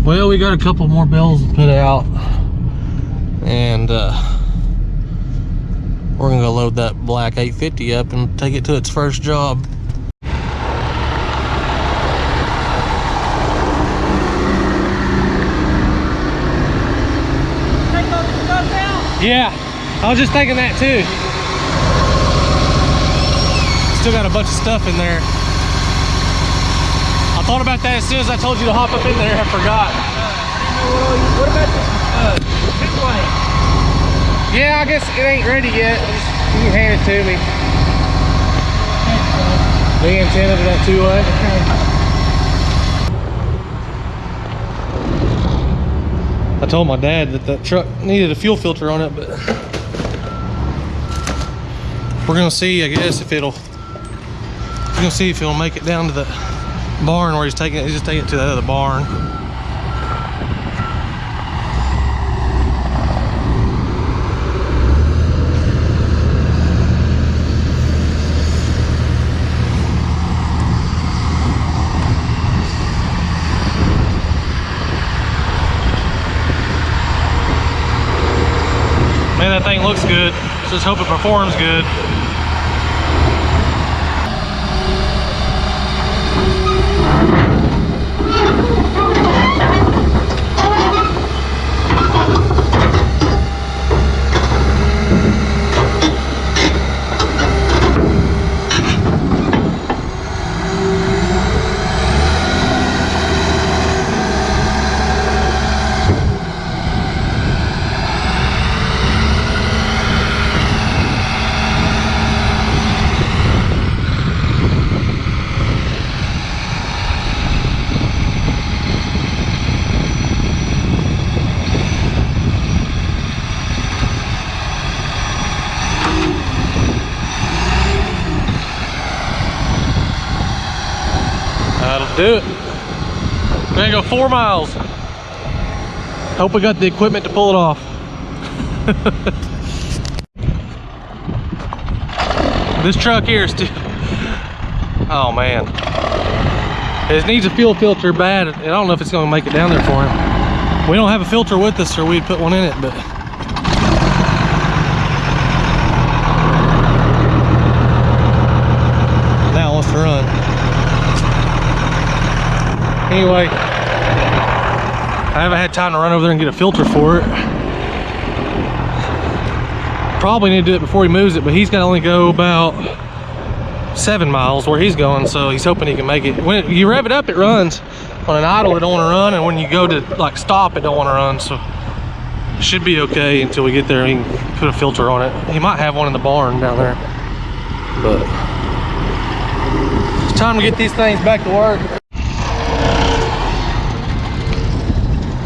Well, we got a couple more bells to put out, and we're gonna go load that black 850 up and take it to its first job. Take those stuff out? Yeah, I was just thinking that too. Still got a bunch of stuff in there. I thought about that as soon as I told you to hop up in there. I forgot. What about this pit light? Yeah, I guess it ain't ready yet. You can hand it to me. The antenna to that two-way. I told my dad that that truck needed a fuel filter on it, but we're gonna see, I guess, if it'll. We're gonna see if it'll make it down to the barn where he's taking it. He's just taking it to that other barn. Man, that thing looks good. Just hope it performs good. That'll do it. We're gonna go 4 miles. Hope we got the equipment to pull it off. This truck here is still, oh man. It needs a fuel filter bad. I don't know if it's gonna make it down there for him. We don't have a filter with us or we'd put one in it, but now it wants to run. Anyway, I haven't had time to run over there and get a filter for it. Probably need to do it before he moves it, but he's gonna only go about 7 miles where he's going, so he's hoping he can make it. When you rev it up, it runs. On an idle, it don't want to run, and when you go to like stop, it don't want to run. So it should be okay until we get there and he can put a filter on it. He might have one in the barn down there, but it's time to get these things back to work.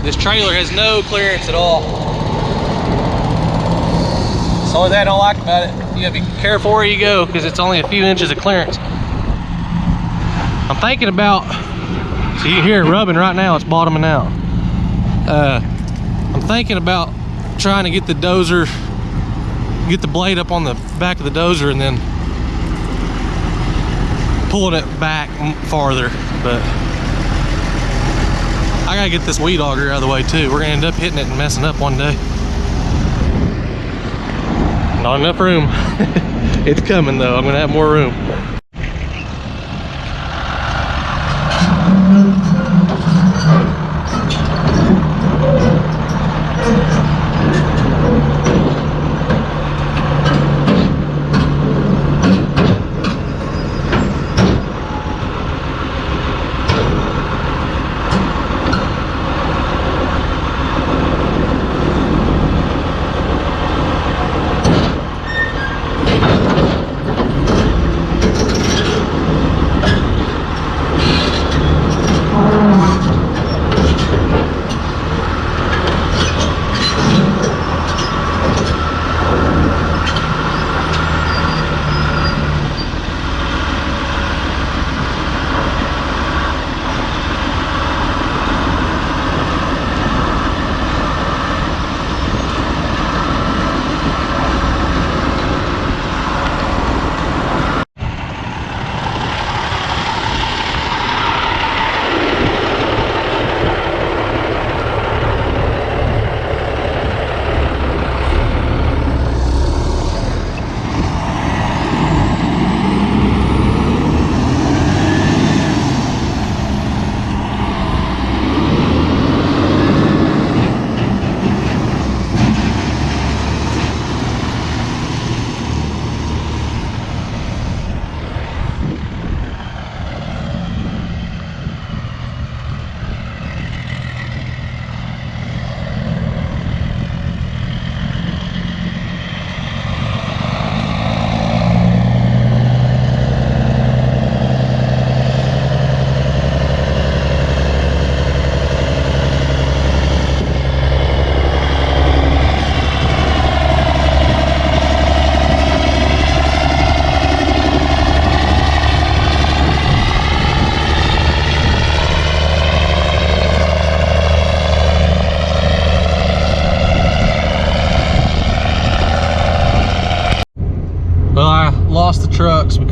This trailer has no clearance at all. That's the only thing I don't like about it. You gotta be careful where you go because it's only a few inches of clearance. I'm thinking about, so you hear it rubbing right now, it's bottoming out. I'm thinking about trying to get the dozer, get the blade up on the back of the dozer and then pulling it back farther, but I gotta get this weed auger out of the way too. We're gonna end up hitting it and messing up one day. Not enough room. It's coming though, I'm gonna have more room.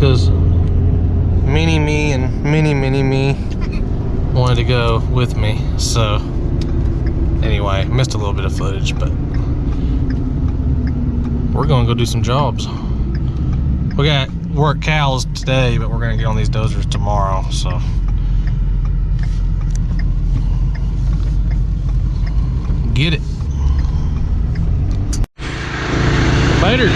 because mini me and mini me wanted to go with me. So anyway, missed a little bit of footage, but we're gonna go do some jobs. We got work cows today, but we're gonna get on these dozers tomorrow, so. Get it. Later.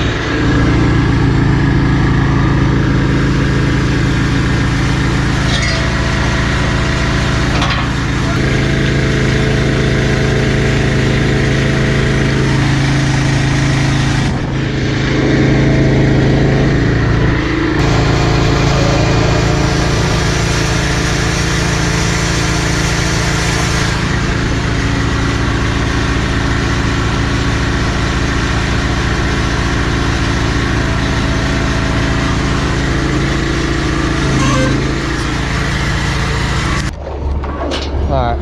All right.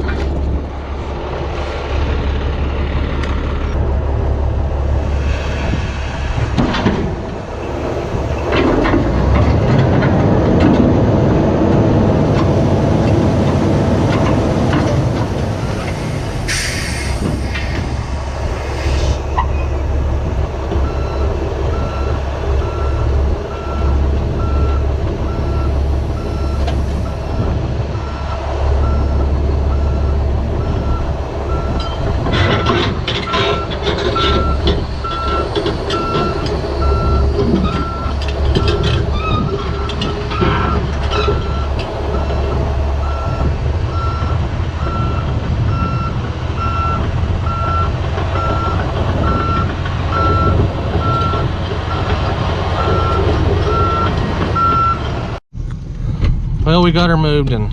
Well, we got her moved, and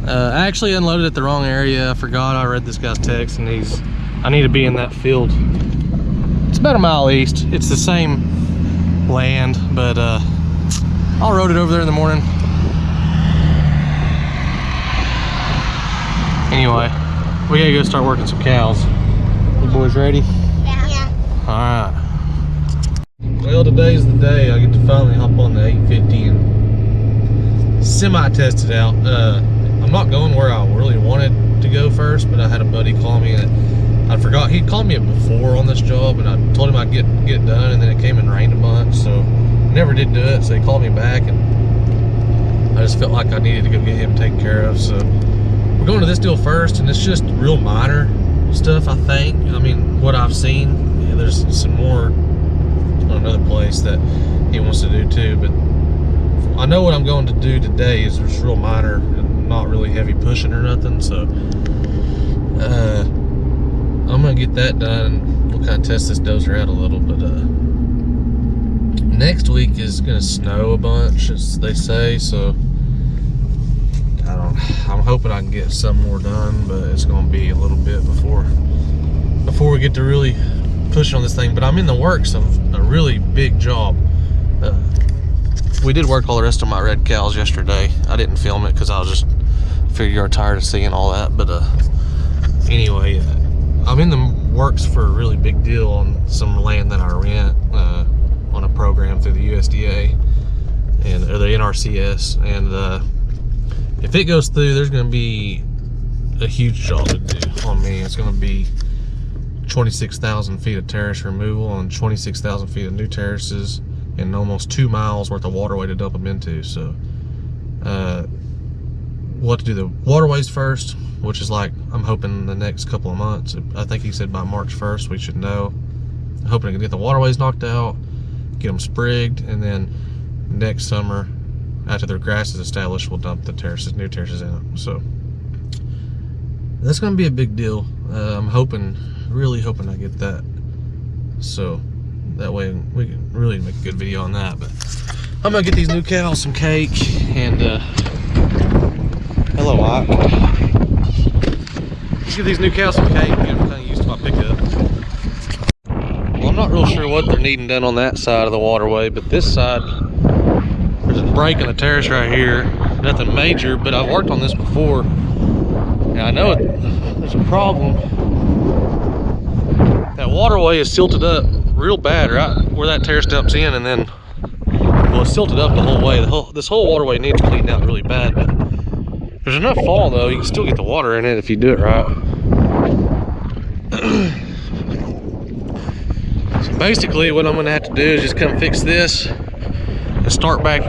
I actually unloaded at the wrong area. I forgot. I read this guy's text, and I need to be in that field. It's about a mile east. It's the same land, but I'll road it over there in the morning. Anyway, we gotta go start working some cows. You boys ready? Yeah. All right. Well, today's the day. I get to finally hop on the 850 and semi-test it out. I'm not going where I really wanted to go first, but I had a buddy call me, and I forgot he'd called me before on this job, and I told him I'd get it done, and then it came and rained a bunch, so never did do it. So he called me back, and I just felt like I needed to go get him taken care of. So we're going to this deal first, and it's just real minor stuff, I think. I mean, what I've seen, yeah, there's some more on another place that he wants to do too, but I know what I'm going to do today is just real minor and not really heavy pushing or nothing. So I'm gonna get that done, and we'll kind of test this dozer out a little. But next week is gonna snow a bunch, as they say, so I'm hoping I can get some more done, but it's gonna be a little bit before we get to really pushing on this thing. But I'm in the works of a really big job. We did work all the rest of my red cows yesterday. I didn't film it because I was just figured you were tired of seeing all that. But anyway, I'm in the works for a really big deal on some land that I rent on a program through the USDA or the NRCS. And if it goes through, there's going to be a huge job to do on me. It's going to be 26,000 feet of terrace removal and 26,000 feet of new terraces, and almost 2 miles worth of waterway to dump them into. So we'll have to do the waterways first, which is like, I'm hoping the next couple of months. I think he said by March 1st we should know. I'm hoping to get the waterways knocked out, get them sprigged, and then next summer, after their grass is established, we'll dump the terraces, new terraces in them. So that's going to be a big deal. I'm hoping, really hoping I get that. So that way we can really make a good video on that. But I'm gonna get these new cows some cake, and hello, Ike. Let's get these new cows some cake and get them kind of used to my pickup. Well, I'm not real sure what they're needing done on that side of the waterway, but this side, there's a break in the terrace right here. Nothing major, but I've worked on this before, and I know there's a problem. That waterway is silted up real bad right where that terrace dumps in, and then Well, it's silted up the whole way. This whole waterway needs cleaned out really bad, but there's enough fall though. You can still get the water in it if you do it right. So basically, what I'm gonna have to do is just come fix this and start back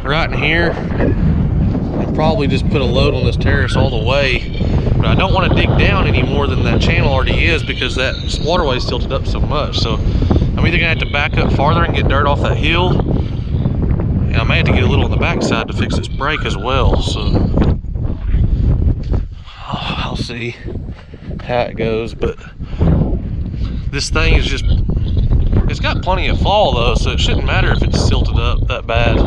right in here, and probably just put a load on this terrace all the way. But I don't want to dig down any more than that channel already is, because that waterway is tilted up so much. So I'm either gonna have to back up farther and get dirt off that hill, and I may have to get a little on the backside to fix this break as well. So I'll see how it goes. But this thing is just, it's got plenty of fall though, so it shouldn't matter if it's silted up that bad.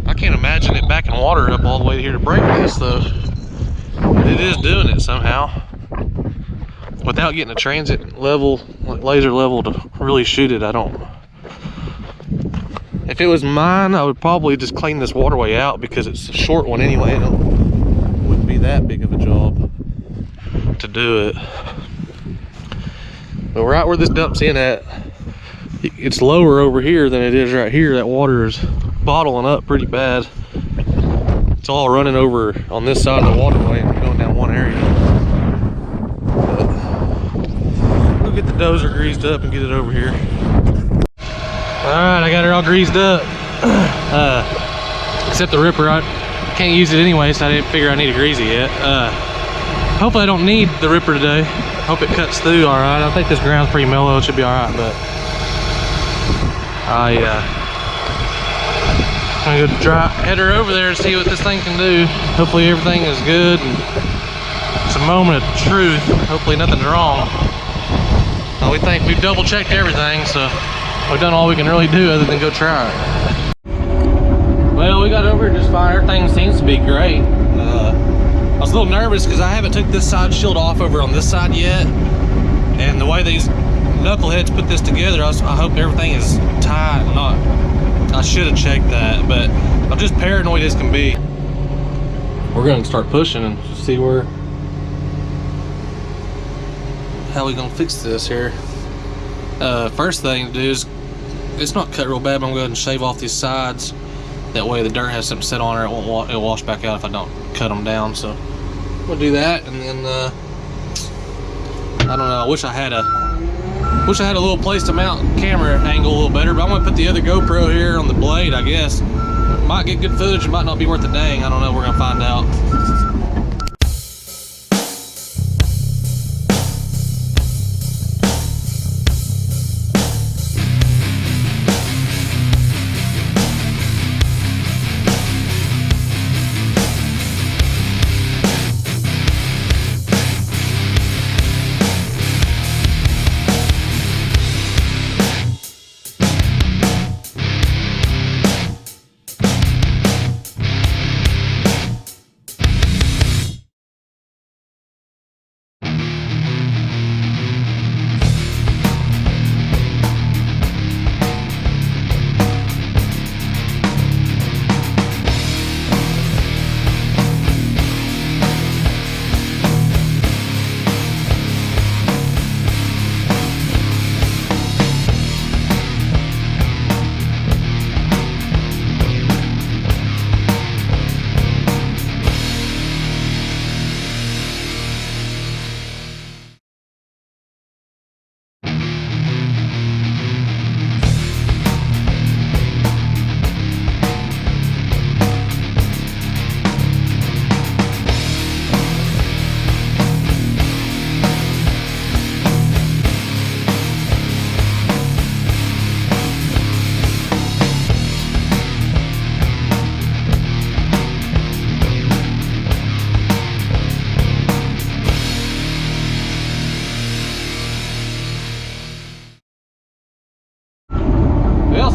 I can't imagine it backing water up all the way here to break this though. It is doing it somehow without getting a transit level, like laser level, to really shoot it. I don't. If it was mine, I would probably just clean this waterway out, because it's a short one anyway. It wouldn't be that big of a job to do it. But right where this dumps in at, it's lower over here than it is right here. That water is bottling up pretty bad. It's all running over on this side of the waterway and going down one area. But we'll get the dozer greased up and get it over here. Alright, I got her all greased up. Except the ripper, I can't use it anyway, so I didn't figure I need to grease it yet. Hopefully I don't need the ripper today. Hope it cuts through alright. I think this ground's pretty mellow, it should be alright, but I'm gonna go head her over there and see what this thing can do. Hopefully everything is good, and it's a moment of truth. Hopefully nothing's wrong. We think we've double checked everything, so we've done all we can really do other than go try it. Well, we got over just fine. Everything seems to be great. I was a little nervous because I haven't took this side shield off over on this side yet, and the way these knuckleheads put this together, I hope everything is tight. I should have checked that, but I'm just paranoid as can be. We're gonna start pushing and see how we gonna fix this here. First thing to do is, it's not cut real bad, but I'm going to go ahead and shave off these sides. That way the dirt has something set on there. It'll wash back out if I don't cut them down. So we'll do that, and then I don't know. I wish I had a little place to mount camera angle a little better, but I'm gonna put the other GoPro here on the blade. I guess might get good footage. It might not be worth a dang. I don't know. We're gonna find out.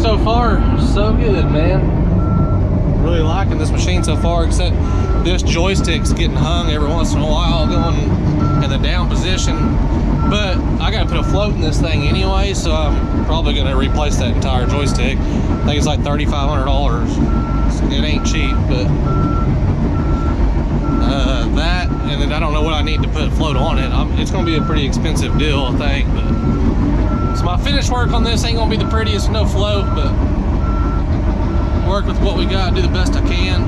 So far, so good, man. Really liking this machine so far, except this joystick's getting hung every once in a while, going in the down position. But I gotta put a float in this thing anyway, so I'm probably gonna replace that entire joystick. I think it's like $3,500. It ain't cheap, but that, and then I don't know what I need to put a float on it. It's gonna be a pretty expensive deal, I think, but So my finish work on this ain't gonna be the prettiest, no float, but work with what we got, do the best I can.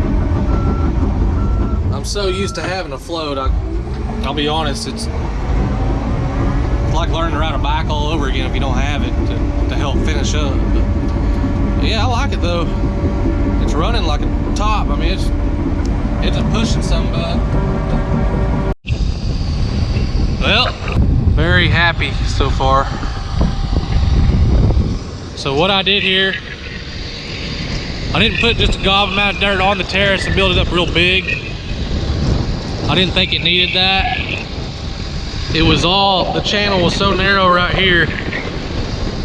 I'm so used to having a float, I'll be honest, it's like learning to ride a bike all over again if you don't have it to help finish up. But yeah, I like it though. It's running like a top. I mean, it's just pushing something back. Well, very happy so far. So what I did here, I didn't put just a gob amount of dirt on the terrace and build it up real big. I didn't think it needed that. It was all, the channel was so narrow right here,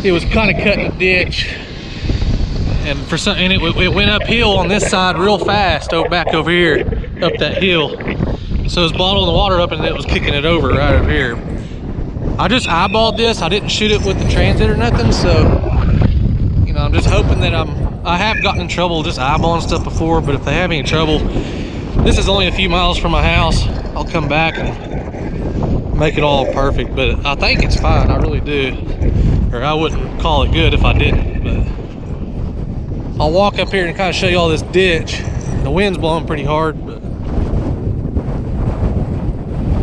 it was kind of cutting a ditch. And for some, and it went uphill on this side real fast, back over here, up that hill. So it was bottling the water up and it was kicking it over right over here. I just eyeballed this. I didn't shoot it with the transit or nothing, so you know, I'm just hoping that I have gotten in trouble just eyeballing stuff before, but if they have any trouble, this is only a few miles from my house. I'll come back and make it all perfect, but I think it's fine. I really do. Or I wouldn't call it good if I didn't, but I'll walk up here and kind of show you all this ditch. The wind's blowing pretty hard, but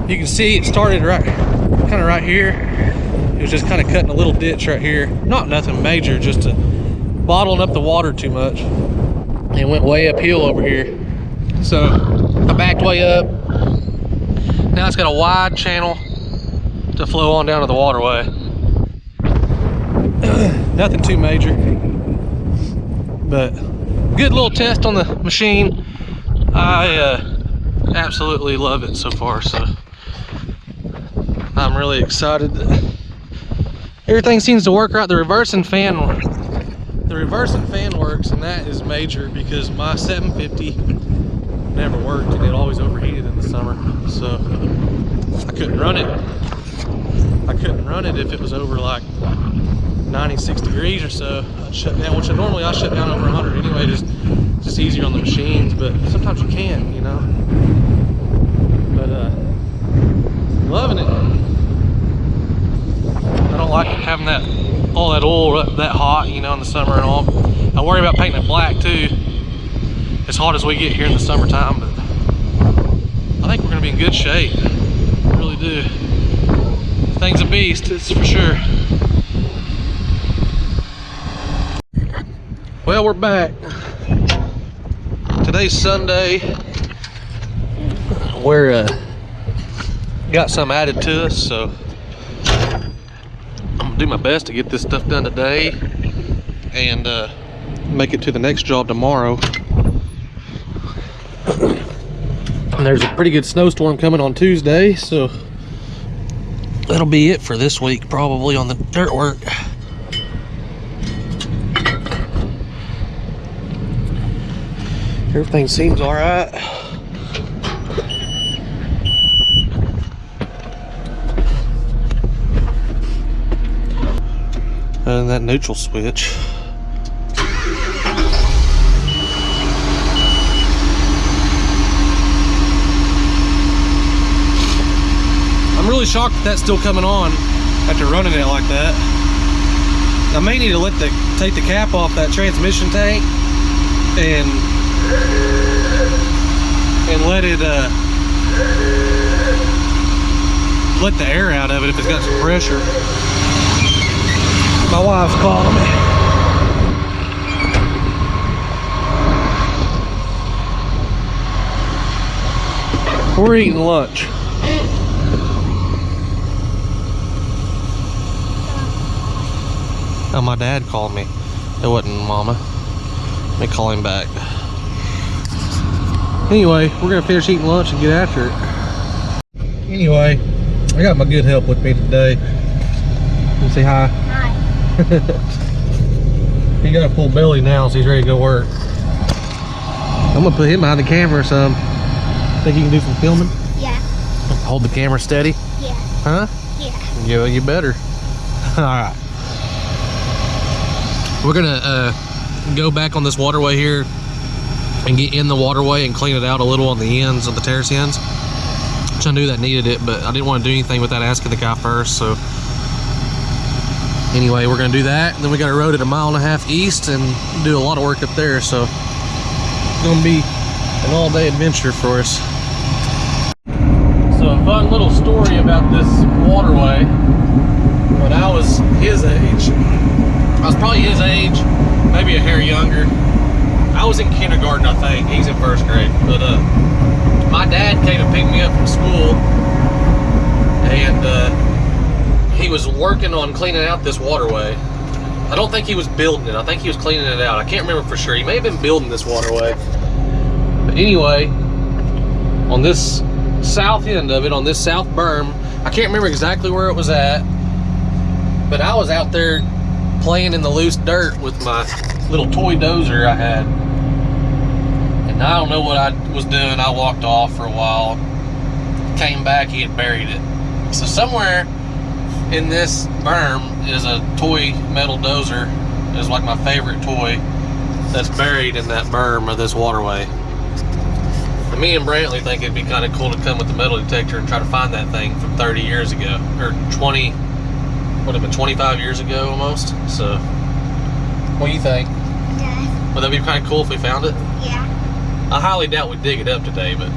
you can see it started kind of right here. It was just kind of cutting a little ditch right here. Not nothing major, just bottling up the water too much. And went way uphill over here. So I backed way up. Now it's got a wide channel to flow on down to the waterway. Nothing too major, but good little test on the machine. I absolutely love it so far, so I'm really excited that everything seems to work right. The reversing fan works, and that is major because my 750 never worked and it always overheated in the summer, so I couldn't run it. I couldn't run it if it was over like 96 degrees or so. I'd shut down, which normally I shut down over 100 anyway, just easier on the machines, but sometimes you can't, you know. But loving it. I don't like having all that oil that hot, you know, in the summer and all. I worry about painting it black too, as hot as we get here in the summertime, but I think we're gonna be in good shape. I really do. This thing's a beast, it's for sure. Well, we're back. Today's Sunday. We're got some added to us, so I'm gonna do my best to get this stuff done today and make it to the next job tomorrow. And there's a pretty good snowstorm coming on Tuesday, so that'll be it for this week probably on the dirt work. Everything seems all right. And that neutral switch. I'm really shocked that that's still coming on after running it like that. I may need to take the cap off that transmission tank and let the air out of it if it's got some pressure. My wife's calling me. We're eating lunch. Oh, my dad called me. It wasn't Mama. Let me call him back. Anyway, we're gonna finish eating lunch and get after it. Anyway, I got my good help with me today. You say hi. Hi. He got a full belly now, so he's ready to go work. I'm gonna put him behind the camera or something. Think you can do some filming? Yeah. Hold the camera steady? Yeah. Huh? Yeah. Yeah, you better. Alright. We're gonna go back on this waterway here and get in the waterway and clean it out a little on the ends of the terrace ends, which I knew that needed it, but I didn't want to do anything without asking the guy first, so Anyway, we're gonna do that, and then we got a road at 1.5 miles east and do a lot of work up there, so it's gonna be an all-day adventure for us. So a fun little story about this waterway. When I was his age, I was probably his age, maybe a hair younger. I was in kindergarten, I think. He's in 1st grade. But my dad came to pick me up from school, and he was working on cleaning out this waterway. I don't think he was building it. I think he was cleaning it out. I can't remember for sure. He may have been building this waterway. But anyway, on this south end of it, on this south berm, I can't remember exactly where it was at, but I was out there playing in the loose dirt with my little toy dozer I had. And I don't know what I was doing. I walked off for a while, came back, he had buried it. So somewhere in this berm is a toy metal dozer. It's like my favorite toy that's buried in that berm of this waterway. And me and Brantley think it'd be kind of cool to come with the metal detector and try to find that thing from 30 years ago, or 20, what have been 25 years ago almost. So, what do you think? Yeah. Would that be kind of cool if we found it? Yeah. I highly doubt we'd dig it up today, but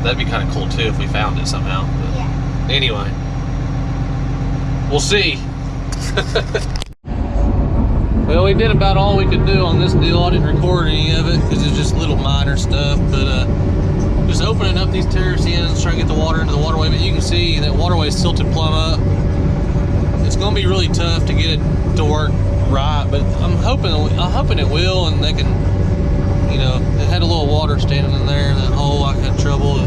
that'd be kind of cool too if we found it somehow. But Yeah. anyway, we'll see. Well, we did about all we could do on this deal. I didn't record any of it because it's just little minor stuff, but just opening up these terrace ends, trying to get the water into the waterway. But you can see that waterway is tilted plumb up. It's going to be really tough to get it to work right, but I'm hoping it will, and they can, you know, it had a little water standing in there in that hole. I had trouble.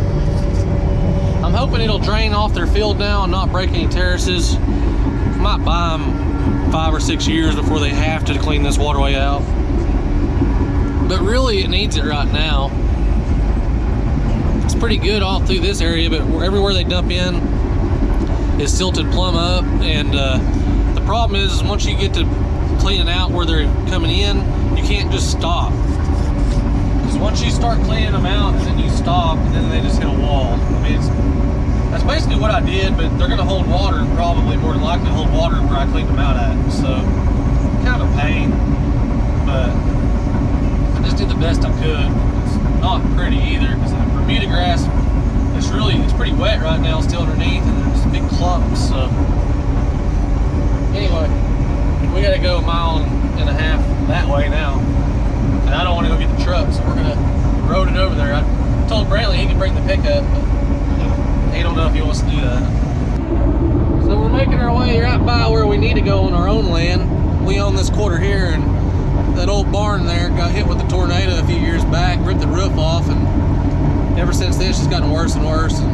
I'm hoping it'll drain off their field now and not break any terraces. Might buy them 5 or 6 years before they have to clean this waterway out. But really, it needs it right now. It's pretty good all through this area, but everywhere they dump in is silted plumb up. And the problem is once you get to cleaning out where they're coming in, you can't just stop. Because once you start cleaning them out and then you stop, and then they just hit a wall. I mean, that's basically what I did, but they're going to hold water, probably more than likely hold water where I cleaned them out at. So, kind of a pain, but I just did the best I could. It's not pretty either, because the Bermuda grass, it's pretty wet right now still underneath, and there's big clumps. So, anyway, we got to go 1.5 miles that way now, and I don't want to go get the truck, so we're going to road it over there. I told Brantley he can bring the pickup, but he don't know if he wants to do that. So we're making our way right by where we need to go on our own land. We own this quarter here, and that old barn there got hit with a tornado a few years back, ripped the roof off, and ever since then it's just gotten worse and worse. And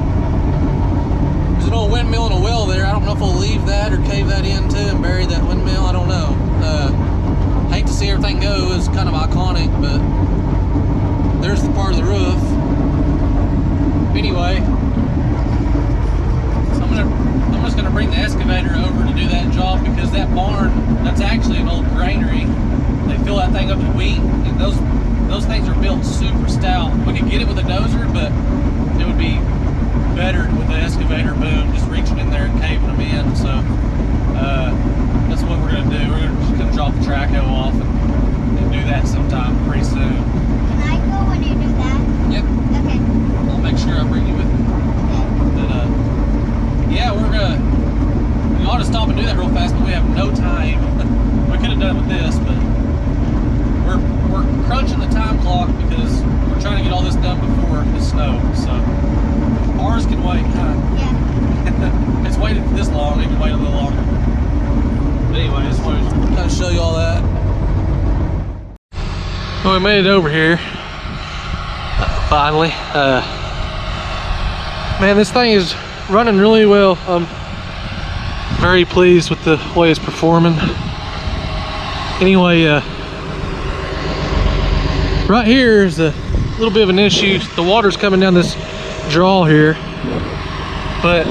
there's an old windmill and a well there. I don't know if we'll leave that or cave that in too and bury that windmill. I don't know. Hate to see everything go. It's kind of iconic, but there's the part of the roof. Anyway, I'm just gonna bring the excavator over to do that job, because that barn, that's actually an old granary. They fill that thing up with wheat, and those things are built super stout. We could get it with a dozer, but it would be better with the excavator boom, just reaching in there and caving them in. So that's what we're gonna do. We're just gonna drop the traco off and do that sometime pretty soon. Can I go when you do that? Yep. Okay. I'll make sure I bring you with me. But yeah, we ought to stop and do that real fast, but we have no time. We could have done it with this, but we're crunching the time clock because we're trying to get all this done before the snow. So ours can wait, huh? Yeah. It's waited this long, it can wait a little longer. But anyway, I just wanted to kind of show you all that. Well, we made it over here. Finally. Man, this thing is running really well. I'm very pleased with the way it's performing. Anyway, right here is a little bit of an issue. The water's coming down this draw here, but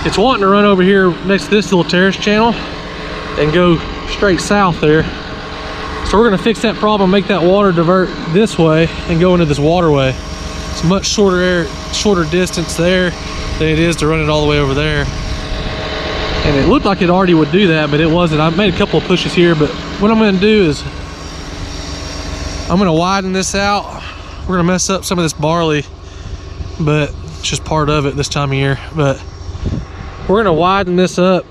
it's wanting to run over here next to this little terrace channel and go straight south there. So we're gonna fix that problem, make that water divert this way and go into this waterway. It's a much shorter distance there than it is to run it all the way over there. And it looked like it already would do that, but it wasn't. I made a couple of pushes here, but what I'm gonna do is I'm gonna widen this out. We're gonna mess up some of this barley, but it's just part of it this time of year. But we're gonna widen this up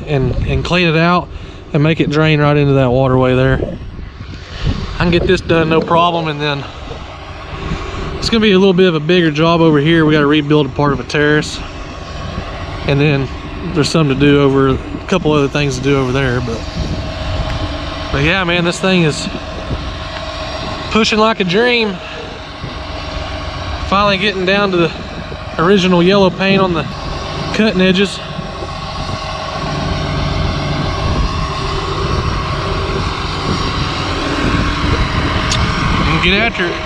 and clean it out and make it drain right into that waterway there. I can get this done no problem, and then it's gonna be a little bit of a bigger job over here. We gotta rebuild a part of a terrace, and then there's some to do over, a couple other things to do over there. But yeah, man, this thing is pushing like a dream. Finally getting down to the original yellow paint on the cutting edges. And get after it.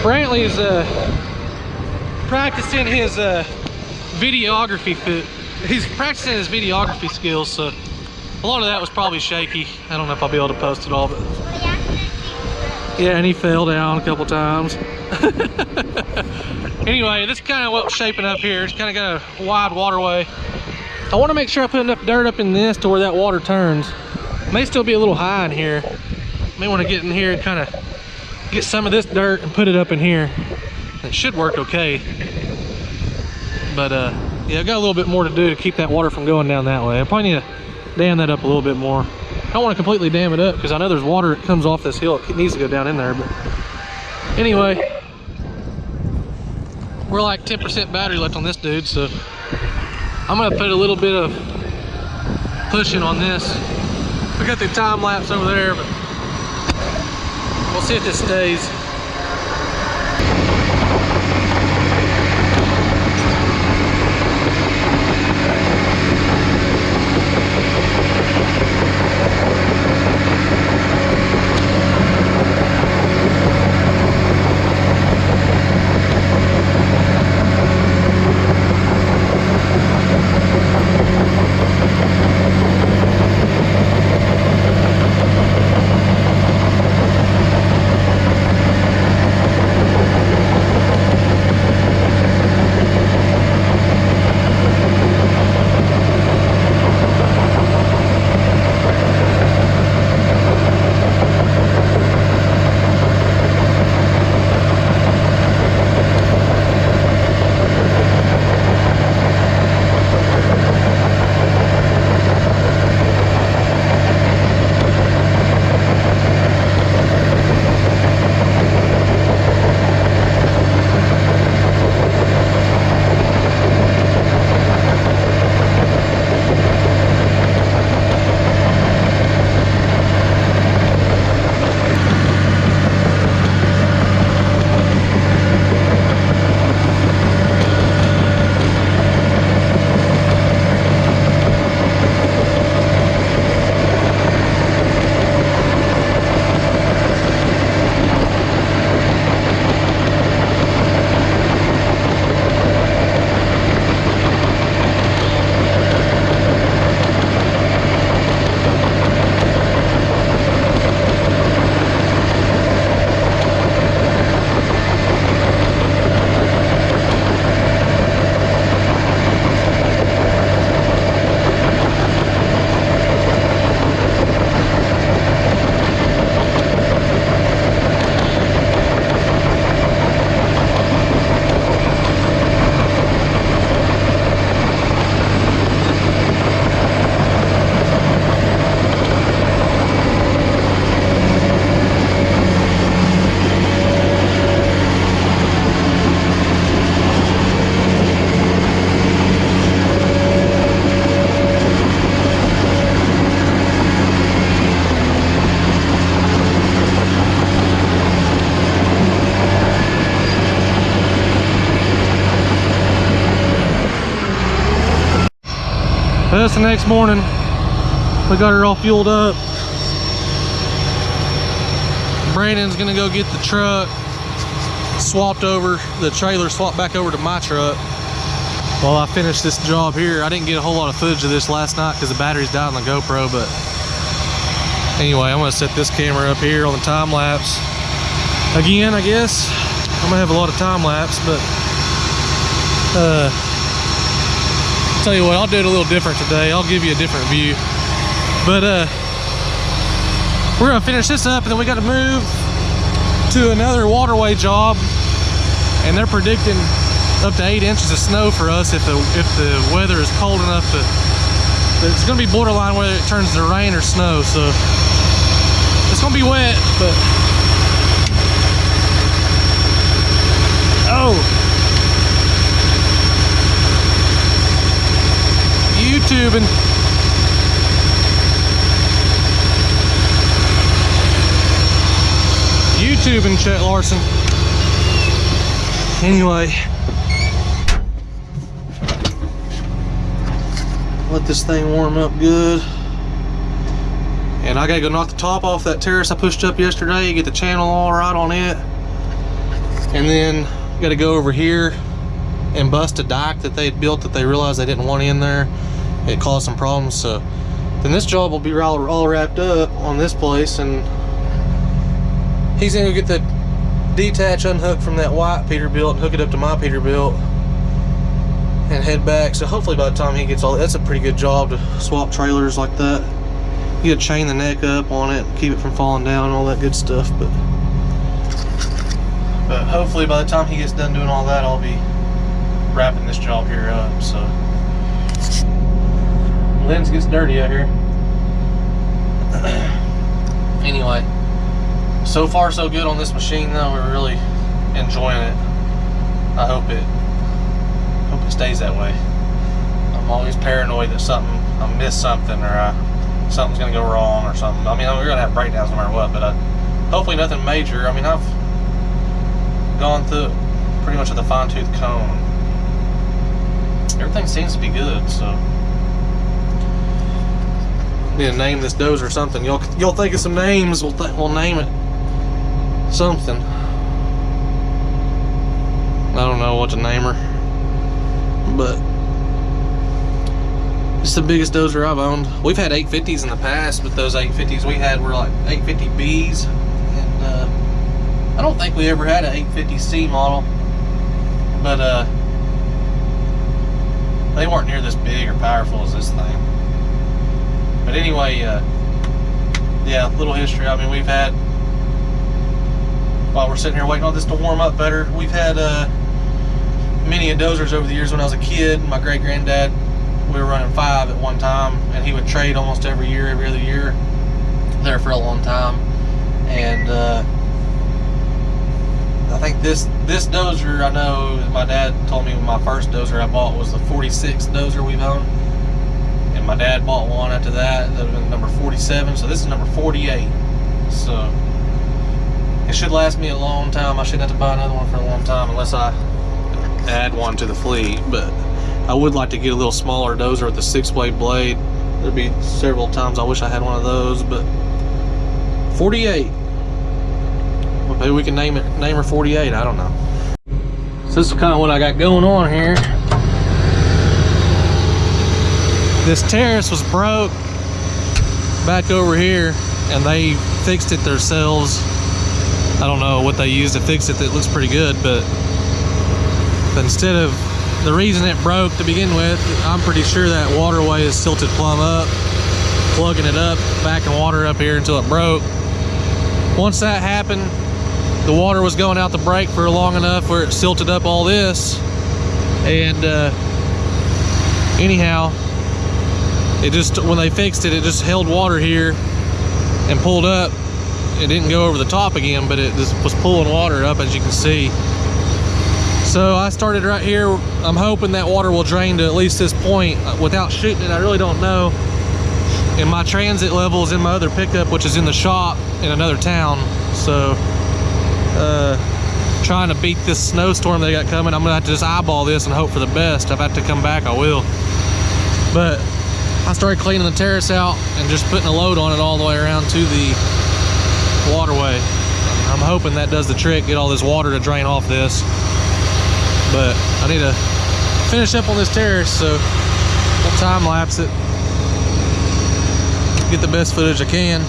Brantley's practicing his videography fit. He's practicing his videography skills, so a lot of that was probably shaky. I don't know if I'll be able to post it all, but yeah, and he fell down a couple times. Anyway, this is kind of what's shaping up here. It's kind of got a wide waterway. I want to make sure I put enough dirt up in this to where that water turns. May still be a little high in here. May want to get in here and kind of get some of this dirt and put it up in here. It should work okay. But yeah, I've got a little bit more to do to keep that water from going down that way. I probably need to dam that up a little bit more. I don't want to completely dam it up because I know there's water that comes off this hill. It needs to go down in there. But anyway, we're like 10% battery left on this dude, so I'm gonna put a little bit of pushing on this. We got the time lapse over there, but we'll see if this stays. Well, it's the next morning. We got her all fueled up. Brandon's gonna go get the truck swapped over, the trailer swapped back over to my truck while I finish this job here. I didn't get a whole lot of footage of this last night because the battery's died on the GoPro, but anyway, I'm gonna set this camera up here on the time lapse. Again, I guess I'm gonna have a lot of time lapse, but tell you what, I'll do it a little different today. I'll give you a different view. But we're gonna finish this up, and then we got to move to another Waterway job, and they're predicting up to 8 inches of snow for us if the weather is cold enough to. It's gonna be borderline whether it turns to rain or snow, so it's gonna be wet, but YouTubing. YouTubing, Chet Larson. Anyway, let this thing warm up good. And I gotta go knock the top off that terrace I pushed up yesterday, get the channel all right on it. And then gotta go over here and bust a dike that they had built that they realized they didn't want in there. It caused some problems, so then this job will be all wrapped up on this place, and he's gonna go get the detach unhooked from that white Peterbilt and hook it up to my Peterbilt and head back. So hopefully by the time he gets all that's a pretty good job to swap trailers like that. You gotta chain the neck up on it, keep it from falling down and all that good stuff, but hopefully by the time he gets done doing all that, I'll be wrapping this job here up. So lens gets dirty out here. Anyway, so far so good on this machine though. We're really enjoying it. I hope it stays that way. I'm always paranoid that I miss something, or something's gonna go wrong or something. I mean, we're gonna have breakdowns no matter what, but hopefully nothing major. I mean, I've gone through pretty much with a fine-tooth comb. Everything seems to be good, so need to name this Dozer or something. You'll think of some names. We'll name it something. I don't know what to name her, but it's the biggest Dozer I've owned. We've had 850s in the past, but those 850s we had were like 850Bs, and I don't think we ever had an 850C model, but they weren't near this big or powerful as this thing. But anyway, yeah, little history. I mean, we've had, while we're sitting here waiting on this to warm up better, we've had many Dozers over the years. When I was a kid, my great-granddad, we were running 5 at one time, and he would trade almost every year, every other year, there for a long time. And I think this Dozer, I know my dad told me my first Dozer I bought was the 46 Dozer we've owned. And my dad bought one after that would have been number 47, so this is number 48. So it should last me a long time. I shouldn't have to buy another one for a long time unless I add one to the fleet. But I would like to get a little smaller Dozer with the 6-blade blade. There'd be several times I wish I had one of those, but 48. Well, maybe we can name her 48. I don't know. So this is kind of what I got going on here. This terrace was broke back over here, and they fixed it themselves. I don't know what they used to fix it. It looks pretty good, but instead of the reason it broke to begin with, I'm pretty sure that waterway is tilted plumb up, plugging it up, backing water up here until it broke. Once that happened, the water was going out the break for long enough where it silted up all this, and anyhow, it just, when they fixed it, it just held water here and pulled up. It didn't go over the top again, but it just was pulling water up, as you can see. So I started right here. I'm hoping that water will drain to at least this point. Without shooting it, I really don't know. And my transit level is in my other pickup, which is in the shop in another town. So trying to beat this snowstorm they got coming, I'm gonna have to just eyeball this and hope for the best. If I have to come back, I will. But I started cleaning the terrace out and just putting a load on it all the way around to the waterway. I'm hoping that does the trick, get all this water to drain off this. But I need to finish up on this terrace, so I'll time lapse it, get the best footage I can.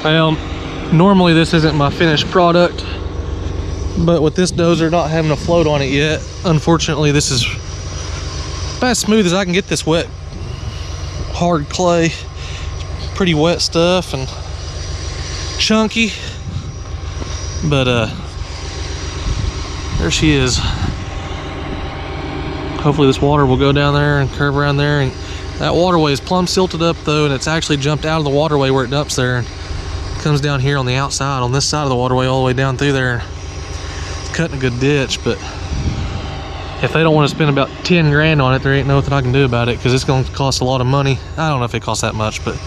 Well, normally this isn't my finished product, but with this dozer not having a float on it yet, unfortunately this is about as smooth as I can get this wet, hard clay. Pretty wet stuff and chunky, but there she is. Hopefully this water will go down there and curve around there. And that waterway is plumb silted up though, and it's actually jumped out of the waterway where it dumps there and comes down here on the outside, on this side of the waterway, all the way down through there. It's cutting a good ditch, but if they don't want to spend about 10 grand on it, there ain't nothing I can do about it, because it's going to cost a lot of money. I don't know if it costs that much, but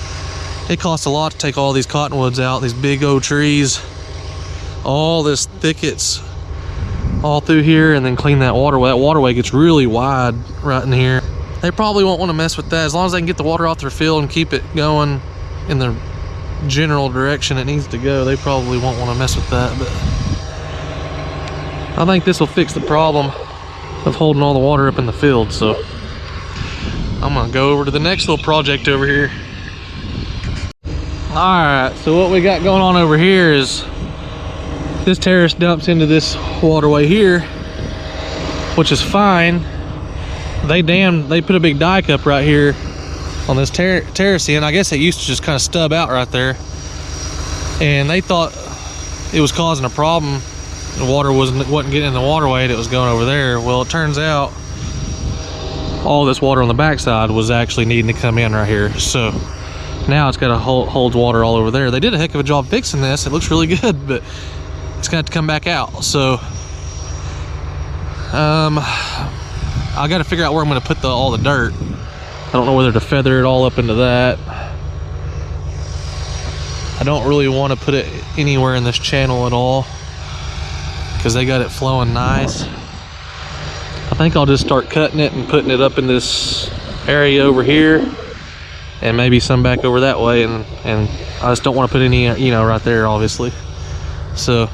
it costs a lot to take all these cottonwoods out, these big old trees, all this thickets all through here, and then clean that waterway. That waterway gets really wide right in here. They probably won't want to mess with that. As long as they can get the water off their field and keep it going in the general direction it needs to go, they probably won't want to mess with that. But I think this will fix the problem of holding all the water up in the field. So I'm gonna go over to the next little project over here. All right, so what we got going on over here is this terrace dumps into this waterway here, which is fine. They put a big dike up right here on this terrace in. I guess it used to just kind of stub out right there, and they thought it was causing a problem. The water wasn't getting in the waterway, that was going over there. Well, it turns out all this water on the backside was actually needing to come in right here. So now it's got to hold water all over there. They did a heck of a job fixing this. It looks really good, but it's gonna have to come back out. So I got to figure out where I'm going to put all the dirt. I don't know whether to feather it all up into that. I don't really want to put it anywhere in this channel at all, because they got it flowing nice. I think I'll just start cutting it and putting it up in this area over here, and maybe some back over that way, and I just don't want to put any, right there, obviously. So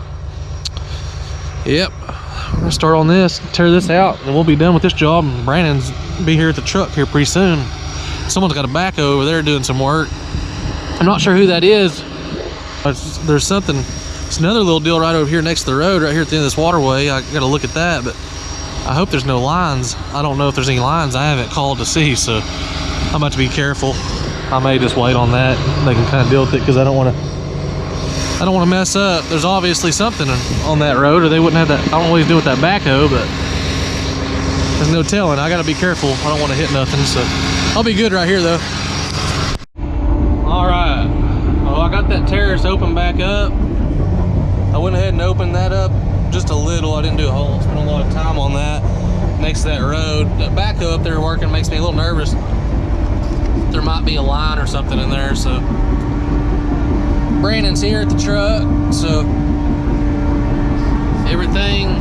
yep, we're gonna start on this, tear this out, and we'll be done with this job. And Brandon's be here at the truck here pretty soon. Someone's got a backhoe over there doing some work. I'm not sure who that is. There's something, it's another little deal right over here next to the road, right here at the end of this waterway. I gotta look at that, but I hope there's no lines. I don't know if there's any lines. I haven't called to see, so I'm about to be careful. I may just wait on that. They can kind of deal with it, because I don't want to mess up. There's obviously something on that road, or they wouldn't have that. I don't know what he's doing with that backhoe, but there's no telling. I gotta be careful. I don't want to hit nothing, so I'll be good right here though. All right, well, I got that terrace open back up. I went ahead and opened that up just a little. I didn't do a whole, spent a lot of time on that next to that road. That backhoe up there working makes me a little nervous. There might be a line or something in there, so Brandon's here at the truck, so everything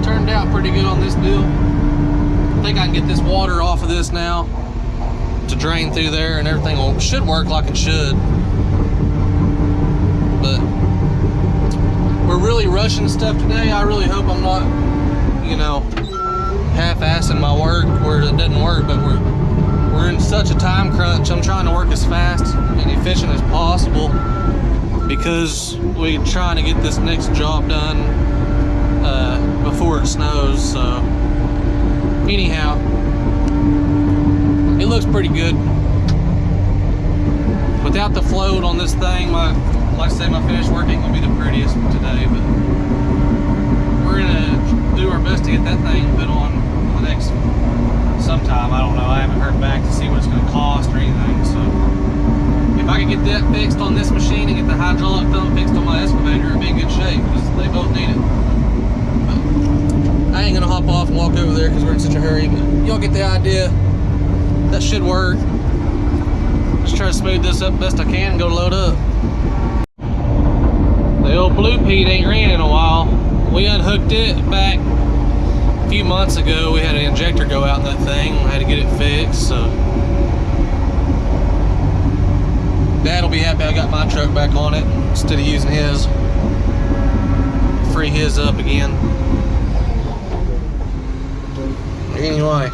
turned out pretty good on this deal. I think I can get this water off of this now to drain through there, and everything should work like it should. But we're really rushing stuff today. I really hope I'm not, you know, half-assing my work where it doesn't work, but we're in such a time crunch. I'm trying to work as fast and efficient as possible because we're trying to get this next job done before it snows. So anyhow, it looks pretty good. Without the float on this thing, like I say, my finished work ain't gonna be the prettiest today, but we're gonna do our best to get that thing put on the next sometime. I don't know. I haven't heard back to see what it's gonna cost or anything. So if I could get that fixed on this machine and get the hydraulic thumb fixed on my excavator, it'd be in good shape because they both need it. But I ain't gonna hop off and walk over there because we're in such a hurry, but y'all get the idea. That should work. Just try to smooth this up best I can and go load up. The old Blue Pete ain't ran in a while. We unhooked it back a few months ago. We had an injector go out in that thing. We had to get it fixed, so Dad'll be happy I got my truck back on it instead of using his. Free his up again. Anyway.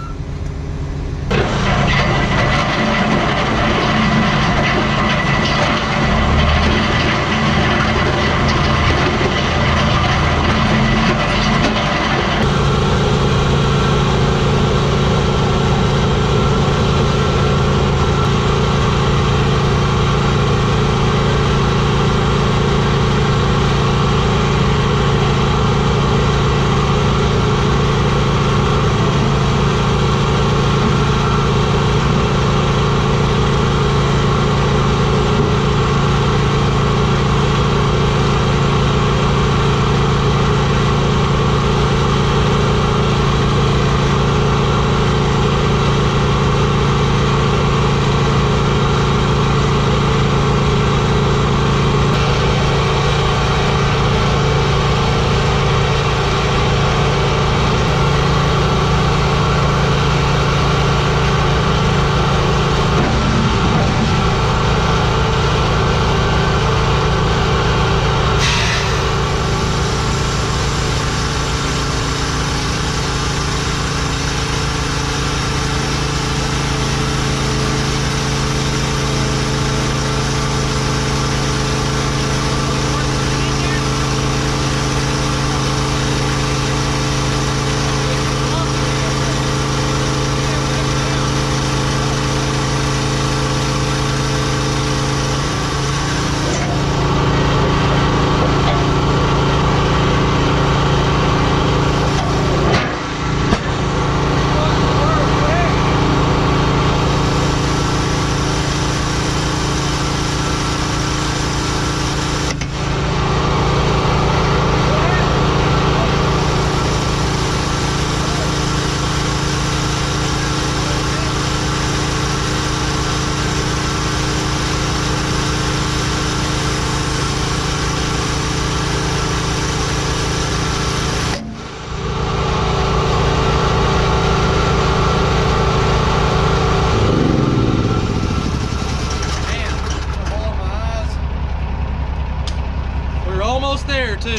Too.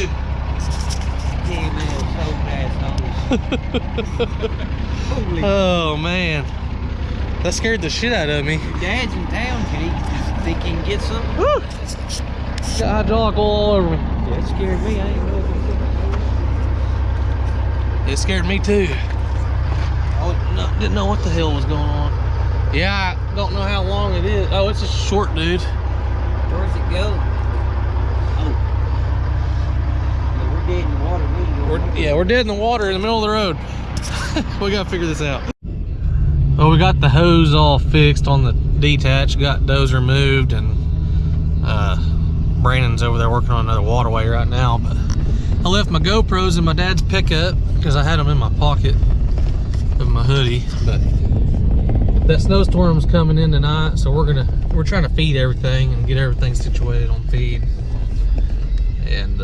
Yeah, man, so fast. Holy. Oh man, that scared the shit out of me. Your dad's in town. Can he think he can get something? Woo! Got hydraulic oil all over me. Yeah, it scared me. I ain't know if It scared me too. I didn't know what the hell was going on. Yeah, I don't know how long it is. Oh, it's just short, dude. Where's it go? Dead in the water. We're dead in the water in the middle of the road. We gotta figure this out. Well, we got the hose all fixed on the detach, got Dozer moved, and Brandon's over there working on another waterway right now. But I left my GoPros in my dad's pickup because I had them in my pocket of my hoodie. But that snowstorm's coming in tonight, so we're trying to feed everything and get everything situated on feed. And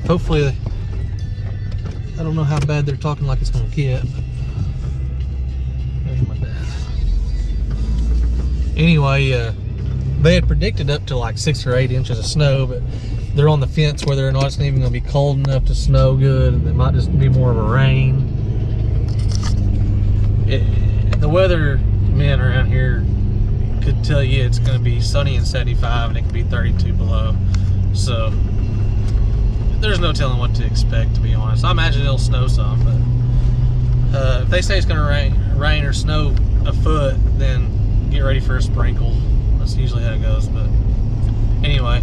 hopefully, I don't know how bad they're talking like it's gonna get, but there's my dad. Anyway, they had predicted up to like 6 or 8 inches of snow, but they're on the fence whether or not it's even gonna be cold enough to snow good. It might just be more of a rain. The weather men around here could tell you it's gonna be sunny and 75 and it could be 32 below. So there's no telling what to expect, to be honest. I imagine it'll snow some, but if they say it's gonna rain or snow a foot, then get ready for a sprinkle. That's usually how it goes. But anyway,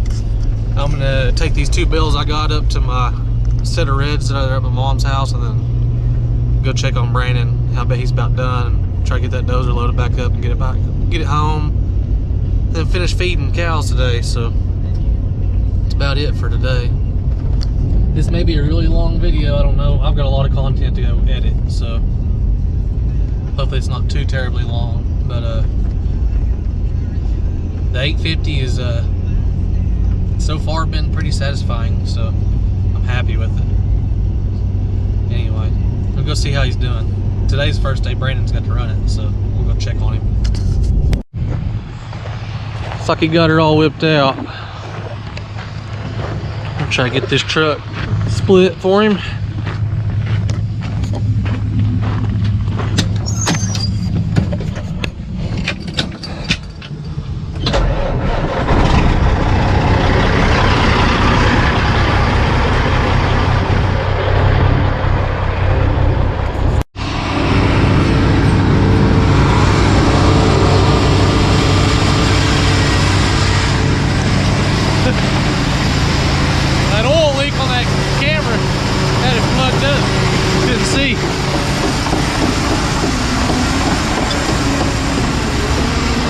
I'm gonna take these 2 bales I got up to my set of reds that are at my mom's house, and then go check on Brandon. I bet he's about done, and try to get that dozer loaded back up and get it home, and then finish feeding cows today. So that's about it for today. This may be a really long video, I don't know. I've got a lot of content to go edit, so hopefully it's not too terribly long. But the 850 is so far been pretty satisfying, so I'm happy with it. Anyway, we'll go see how he's doing. Today's the first day Brandon's got to run it, so we'll go check on him. Looks like he got her all whipped out. I'll try to get this truck split for him. That oil leak on that camera had it plugged up. Couldn't see.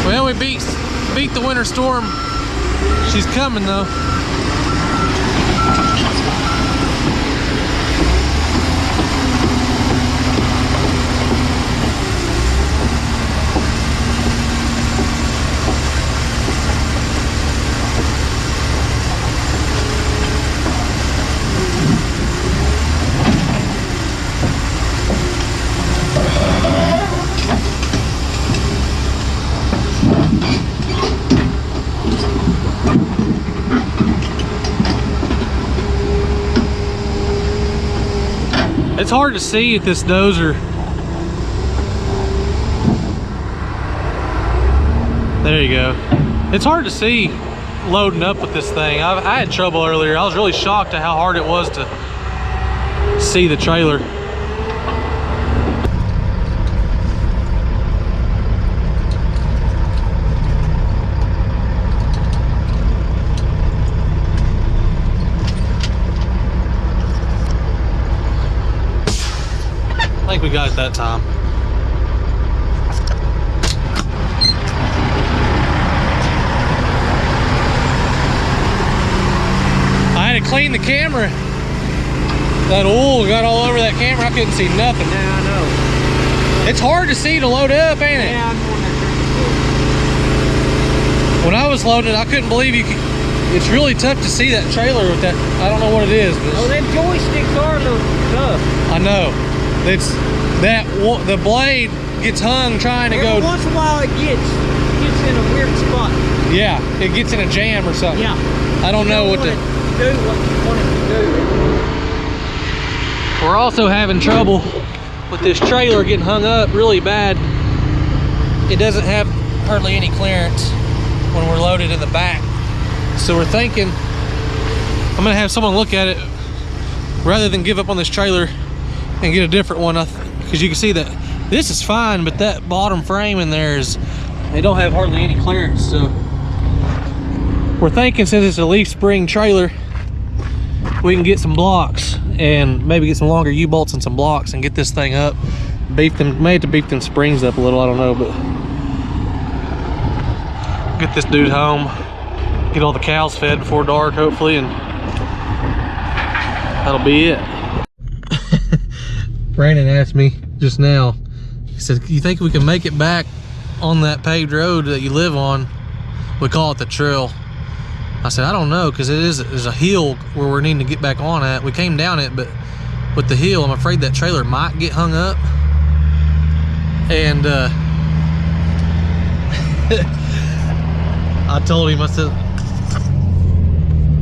Well, we beat the winter storm. She's coming though. It's hard to see with this dozer. There you go. It's hard to see loading up with this thing. I had trouble earlier. I was really shocked at how hard it was to see the trailer. I think we got it that time. I had to clean the camera. That oil got all over that camera. I couldn't see nothing. Yeah, I know. It's hard to see to load up, ain't it? Yeah, I'm on that thing. When I was loading, I couldn't believe you could. It's really tough to see that trailer with that. I don't know what it is, but Oh, them joysticks are a little tough. I know. It's that the blade gets hung trying to Every go. once in a while it gets in a weird spot. Yeah, it gets in a jam or something. Yeah. I don't know what to do what you want it to do. We're also having trouble with this trailer getting hung up really bad. It doesn't have hardly any clearance when we're loaded in the back. So we're thinking I'm gonna have someone look at it rather than give up on this trailer and get a different one, because you can see that this is fine, but that bottom frame in there they don't have hardly any clearance. So we're thinking, since it's a leaf spring trailer, we can get some blocks and maybe get some longer U-bolts and some blocks and get this thing up, may have to beef them springs up a little, I don't know, but get this dude home, get all the cows fed before dark hopefully, and that'll be it. Brandon asked me just now, he said, you think we can make it back on that paved road that you live on? We call it the trail. I said, I don't know, because there's a hill where we're needing to get back on at. We came down it, but with the hill, I'm afraid that trailer might get hung up. And I told him,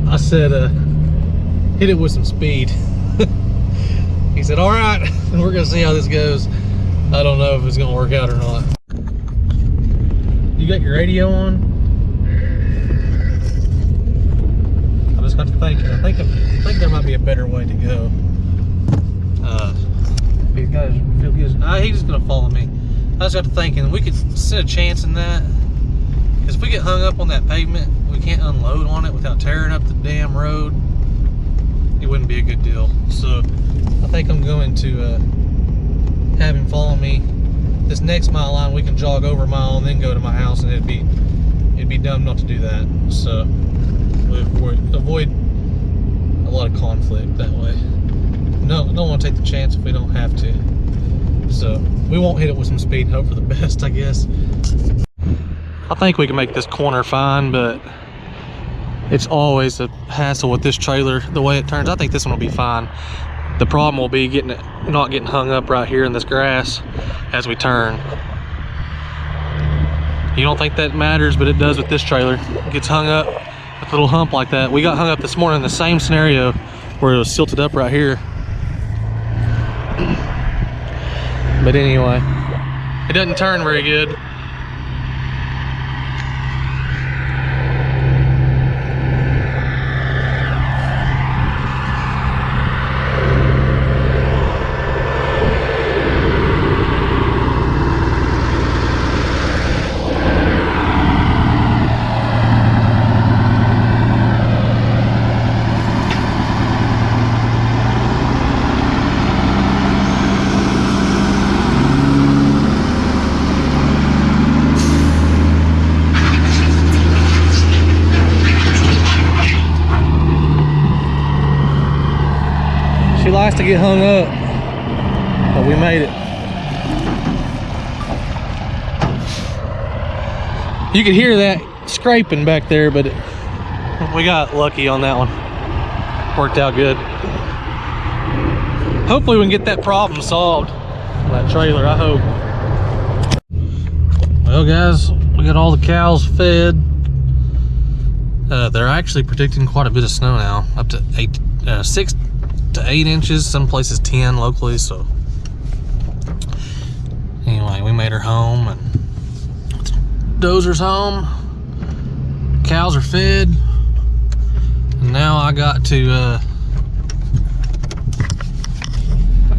I I said, hit it with some speed. He said, all right, we're gonna see how this goes. I don't know if it's gonna work out or not. You got your radio on? I just got to thinking. I think there might be a better way to go. These guys feel good. He's just gonna follow me. I just got to thinking we could set a chance in that. Because if we get hung up on that pavement, we can't unload on it without tearing up the damn road. It wouldn't be a good deal. So I think I'm going to have him follow me. This next mile line, we can jog over a mile and then go to my house, and it'd be dumb not to do that. So we avoid a lot of conflict that way. No, don't want to take the chance if we don't have to. So we won't hit it with some speed and hope for the best, I guess. I think we can make this corner fine, but it's always a hassle with this trailer the way it turns. I think this one will be fine. The problem will be not getting hung up right here in this grass as we turn. You don't think that matters, but it does with this trailer. It gets hung up with a little hump like that. We got hung up this morning in the same scenario where it was silted up right here. But anyway, it doesn't turn very good. She likes to get hung up, but we made it. You could hear that scraping back there, but we got lucky on that one. Worked out good. Hopefully we can get that problem solved on that trailer, I hope. Well guys, we got all the cows fed. They're actually predicting quite a bit of snow now, up to 6 to 8 inches, some places 10 locally. So anyway, we made her home, and Dozer's home, cows are fed, and now I got to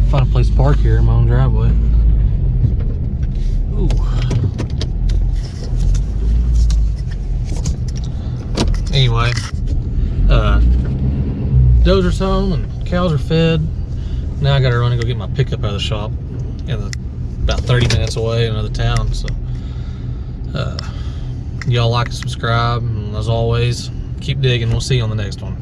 find a place to park here in my own driveway. Ooh. Anyway, Dozer's home and cows are fed. Now I gotta run and go get my pickup out of the shop, about 30 minutes away in another town. So y'all like and subscribe, and as always, keep digging. We'll see you on the next one.